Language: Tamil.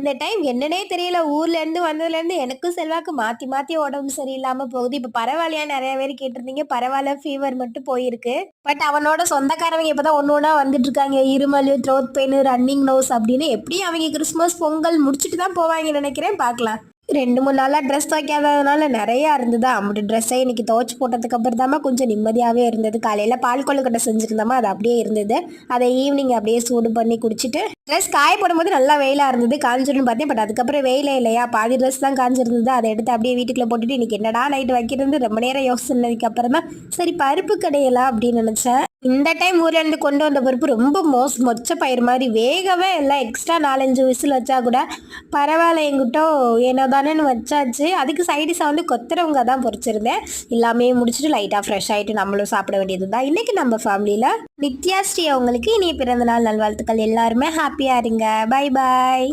இந்த டைம் என்னன்னே தெரியல. ஊர்ல இருந்து வந்ததுலேருந்து எனக்கும் செல்வாக்கு மாத்தி மாத்தி உடம்பு சரியில்லாம போகுது. இப்ப பரவாயில்லையான்னு நெறைய பேர் கேட்டிருந்தீங்க. பரவால்ல ஃபீவர் மட்டும் போயிருக்கு. பட் அவனோட சொந்தக்காரவங்க இப்பதான் ஒண்ணு ஒண்ணா வந்துட்டு இருக்காங்க. இருமல், த்ரோட் பெயின், ரன்னிங் நோஸ் அப்படின்னு எப்படியும் அவங்க கிறிஸ்மஸ், பொங்கல் முடிச்சுட்டு தான் போவாங்கன்னு நெனைக்கிறேன். பார்க்கலாம். 2, 3 நாளா ட்ரெஸ் துவைக்காததுனால நெறையா இருந்ததா. அம்புட்டு ட்ரெஸ்ஸை இன்னைக்கு துவைச்சு போட்டதுக்கு அப்புறம் தாம்மா கொஞ்சம் நிம்மதியாவே இருந்தது. காலையில பால் கொழுக்கட்டை செஞ்சிருந்தோமா, அது அப்படியே இருந்தது. அதை ஈவினிங் அப்படியே சூடு பண்ணி குடிச்சிட்டு ட்ரெஸ் காய போடும்போது நல்லா வெயிலா இருந்தது. காஞ்சிரும்னு பார்த்தேன். பட் அதுக்கப்புறம் வெயிலே இல்லையா, பாதி ட்ரெஸ் தான் காஞ்சிருந்தது. அதை எடுத்து அப்படியே வீட்டுக்குள்ள போட்டுட்டு இன்னைக்கு என்னடா நைட்டு வைக்கிறது ரொம்ப நேரம் யோசிச்சதுக்கு அப்புறம் தான் சரி பருப்பு கடையலாம் அப்படின்னு நினைச்சேன். இந்த டைம் ஊர்ல இருந்து கொண்டு வந்த பருப்பு ரொம்ப மொச்ச பயிர் மாதிரி வேகவே இல்லை. எக்ஸ்ட்ரா 4-5 விசில் வச்சா கூட பரவாயில்ல, எங்கிட்ட ஏனோ தானேன்னு வச்சாச்சு. அதுக்கு சைடிஷாக வந்து கொத்தரவங்க தான் பொரிச்சிருந்தேன். எல்லாமே முடிச்சுட்டு லைட்டாக ஃப்ரெஷ் ஆகிட்டு நம்மளும் சாப்பிட வேண்டியது தான். இன்னைக்கு நம்ம ஃபேமிலியில் நித்யாஸ்ரீ அவங்களுக்கு இனிய பிறந்த நாள் நல்வாழ்த்துக்கள். எல்லாருமே ஹாப்பியாக இருங்க. Bye bye.